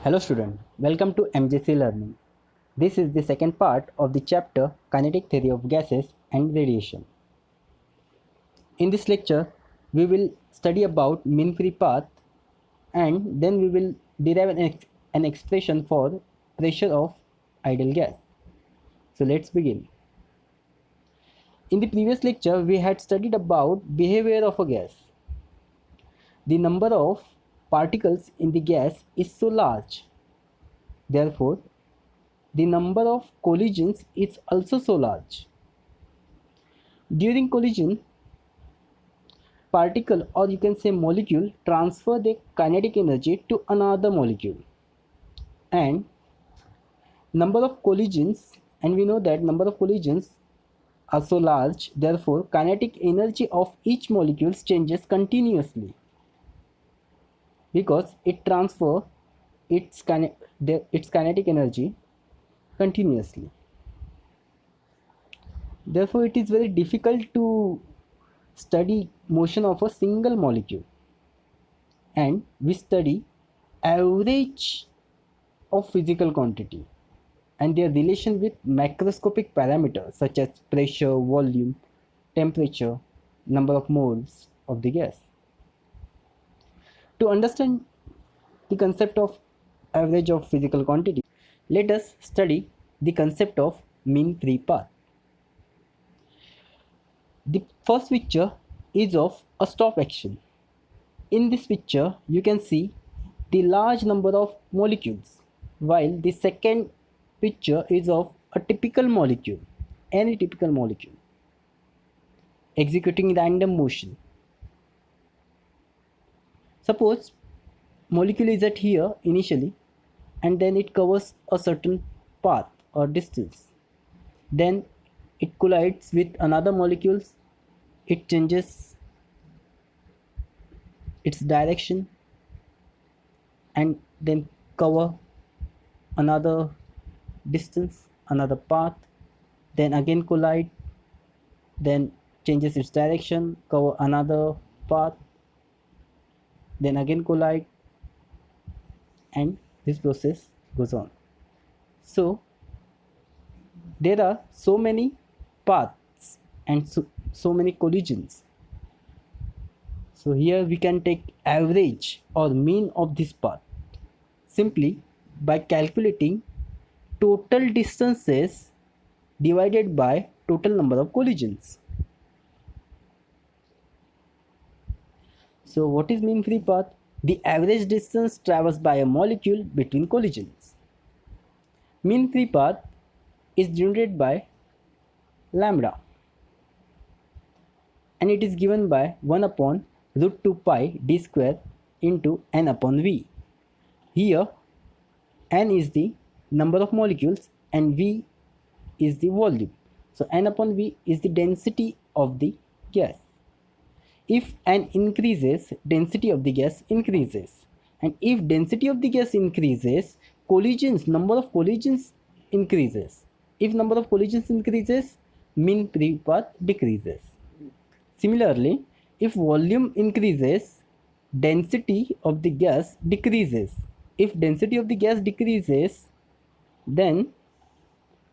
Hello student, welcome to MJC Learning. This is the second part of the chapter Kinetic Theory of Gases and Radiation. In this lecture, we will study about mean free path and then we will derive an expression for pressure of ideal gas. So let's begin. In the previous lecture, we had studied about behavior of a gas. The number of particles in the gas is so large. Therefore, the number of collisions is also so large. During collision, particle or you can say molecule transfer their kinetic energy to another molecule, and number of collisions, and we know that number of collisions are so large, therefore kinetic energy of each molecule changes continuously because it transfer its kinetic energy continuously. Therefore it is very difficult to study motion of a single molecule, and we study average of physical quantity and their relation with macroscopic parameters such as pressure, volume, temperature, number of moles of the gas. To understand the concept of average of physical quantity, let us study the concept of mean free path. The first picture is of a stop action. In this picture, you can see the large number of molecules, while the second picture is of a typical molecule, any typical molecule, executing random motion. Suppose molecule is at here initially, and then it covers a certain path or distance. Then it collides with another molecules, it changes its direction and then cover another distance, another path, then again collide, then changes its direction, cover another path, then again collide, and this process goes on. So there are so many paths and so many collisions. So here we can take average or mean of this path simply by calculating total distances divided by total number of collisions. So what is mean free path? The average distance traversed by a molecule between collisions. Mean free path is generated by lambda, and it is given by 1 upon root 2 pi d square into n upon v. Here n is the number of molecules and v is the volume. So n upon v is the density of the gas. If n increases, density of the gas increases, and if density of the gas increases, collisions, number of collisions increases. If number of collisions increases, mean free path decreases. Similarly, if volume increases, density of the gas decreases. If density of the gas decreases, then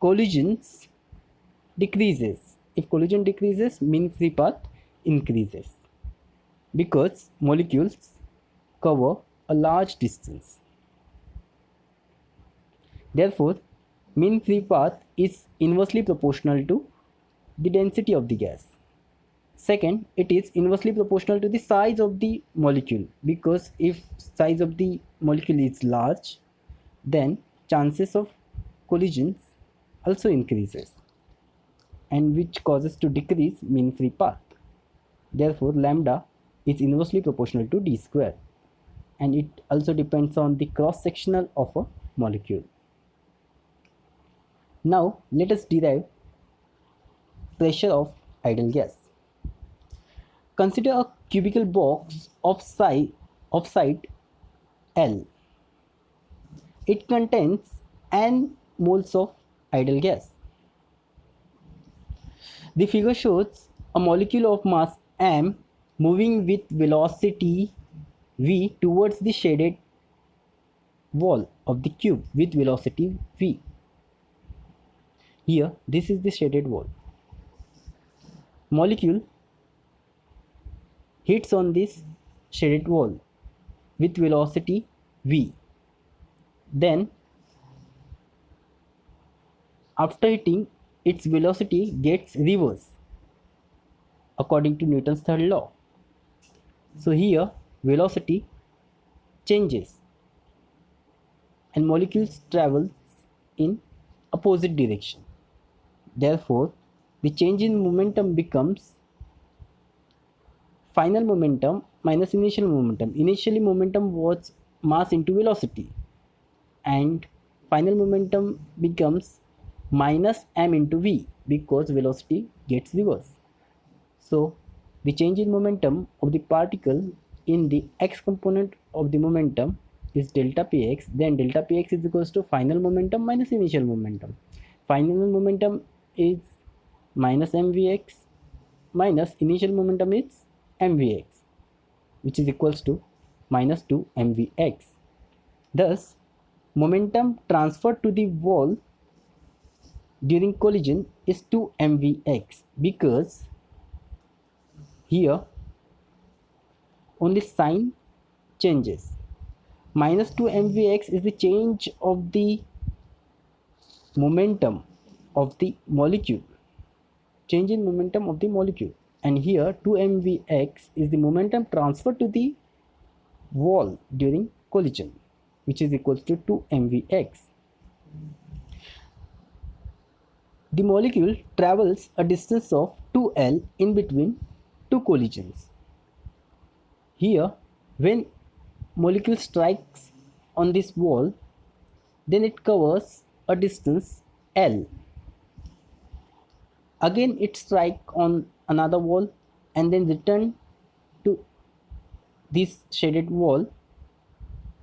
collisions decreases. If collision decreases, mean free path increases because molecules cover a large distance. Therefore, mean free path is inversely proportional to the density of the gas. Second, it is inversely proportional to the size of the molecule, because if size of the molecule is large, then chances of collisions also increases, and which causes to decrease mean free path. Therefore, lambda is inversely proportional to d square, and it also depends on the cross sectional of a molecule. Now let us derive pressure of ideal gas. Consider a cubical box of side L. It contains n moles of ideal gas. The figure shows a molecule of mass m moving with velocity v towards the shaded wall of the cube with velocity v. Here, this is the shaded wall. Molecule hits on this shaded wall with velocity v. Then, after hitting, its velocity gets reverse according to Newton's third law. So here, velocity changes and molecules travel in opposite direction. Therefore, the change in momentum becomes final momentum minus initial momentum. Initially, momentum was mass into velocity, and final momentum becomes minus m into v because velocity gets reversed. So, the change in momentum of the particle in the x component of the momentum is delta px. Then delta px is equals to final momentum minus initial momentum. Final momentum is minus mvx minus initial momentum is mvx, which is equals to minus 2 mvx. Thus, momentum transferred to the wall during collision is 2 mvx because here only sign changes. Minus 2 mvx is the change of the momentum of the molecule, change in momentum of the molecule, and here 2 mvx is the momentum transferred to the wall during collision, which is equals to 2 mvx. The molecule travels a distance of 2L in between two collisions. Here, when molecule strikes on this wall, then it covers a distance L. Again it strikes on another wall and then return to this shaded wall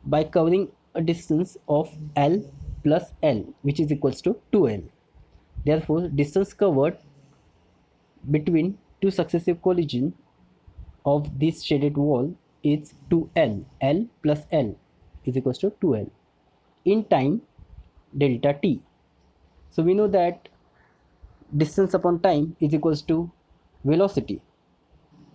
by covering a distance of L plus L, which is equals to 2L. Therefore, distance covered between two successive collisions of this shaded wall is 2L. L plus L is equals to 2L. In time, delta t. So we know that distance upon time is equals to velocity.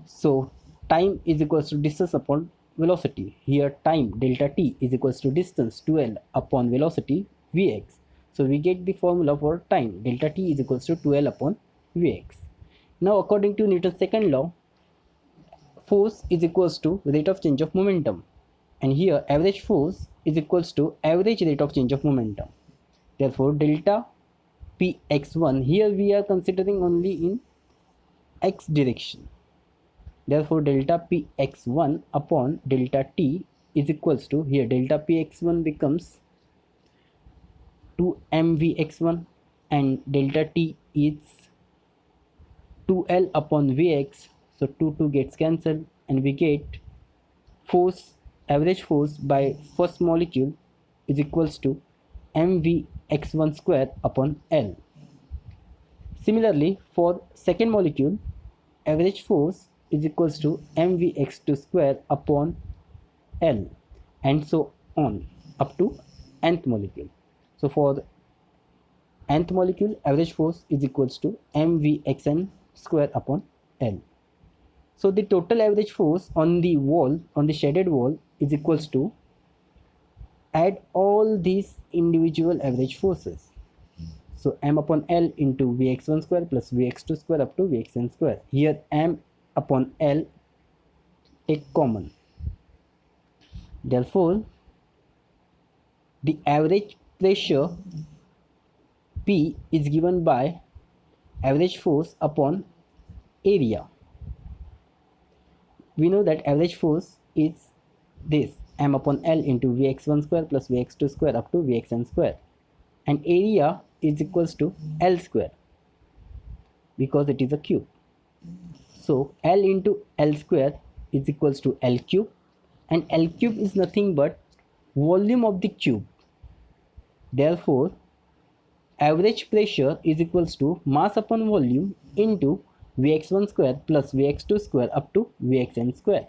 So time is equals to distance upon velocity. Here time delta t is equals to distance 2L upon velocity vx. So we get the formula for time. Delta t is equals to 2L upon vx. Now according to Newton's second law, force is equals to rate of change of momentum. And here average force is equals to average rate of change of momentum. Therefore delta px1, here we are considering only in x direction. Therefore delta px1 upon delta t is equals to, here delta px1 becomes 2 mvx1 and delta t is 2L upon vx. So 2 gets cancelled and we get force, average force by first molecule is equals to mvx1 square upon L. Similarly, for second molecule, average force is equals to mvx2 square upon L, and so on up to nth molecule. So for the nth molecule, average force is equals to mvxn square upon L. So the total average force on the wall, on the shaded wall, is equals to, add all these individual average forces. So m upon L into vx1 square plus vx2 square up to vxn square. Here m upon L take common. Therefore, the average pressure P is given by average force upon area. We know that average force is this, m upon L into vx1 square plus vx2 square up to vxn square, and area is equals to L square because it is a cube. So L into L square is equals to L cube, and L cube is nothing but volume of the cube. Therefore, average pressure is equals to mass upon volume into vx1 square plus vx2 square up to vxn square.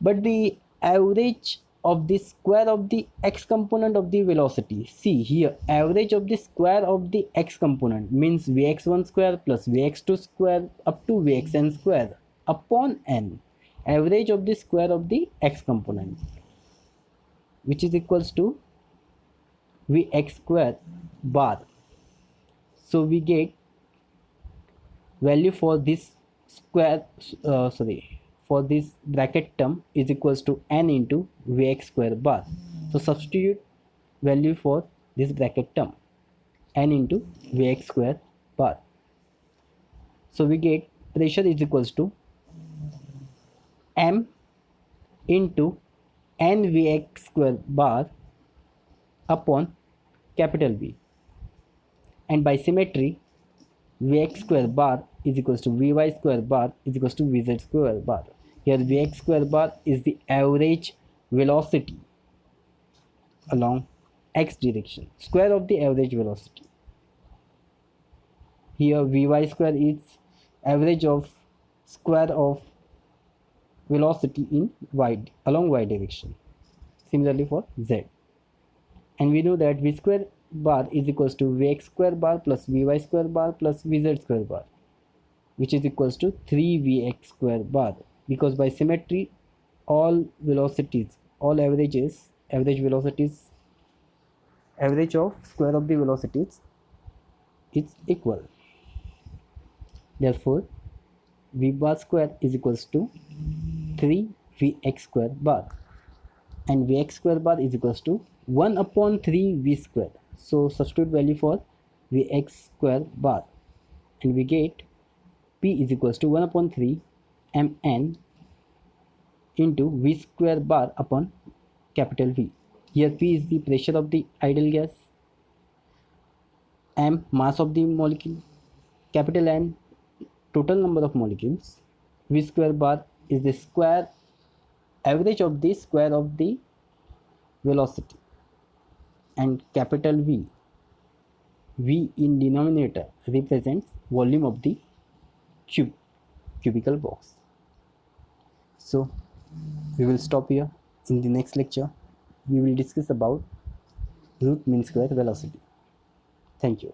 But the average of the square of the x component of the velocity. See here, average of the square of the x component means vx1 square plus vx2 square up to vxn square upon n, average of the square of the x component, which is equals to vx square bar. So we get value for this square for this bracket term is equals to n into vx square bar. So substitute value for this bracket term, n into vx square bar. So we get pressure is equals to m into n vx square bar upon capital V, and by symmetry vx square bar is equals to vy square bar is equals to vz square bar. Here vx square bar is the average velocity along x direction, square of the average velocity. Here vy square is average of square of velocity in y along y direction. Similarly for z, and we know that v square bar is equals to vx square bar plus vy square bar plus vz square bar, which is equals to 3vx square bar, because by symmetry all velocities, all averages, average velocities, average of square of the velocities is equal. Therefore v bar square is equals to 3vx square bar, and vx square bar is equals to 1 upon 3 v square. So substitute value for vx square bar, and we get p is equals to 1 upon 3 mn into v square bar upon capital V. Here p is the pressure of the ideal gas, m mass of the molecule, capital N total number of molecules, v square bar is the square average of the square of the velocity, and capital V, V in denominator represents volume of the cubical box. So we will stop here. In the next lecture we will discuss about root mean square velocity. Thank you.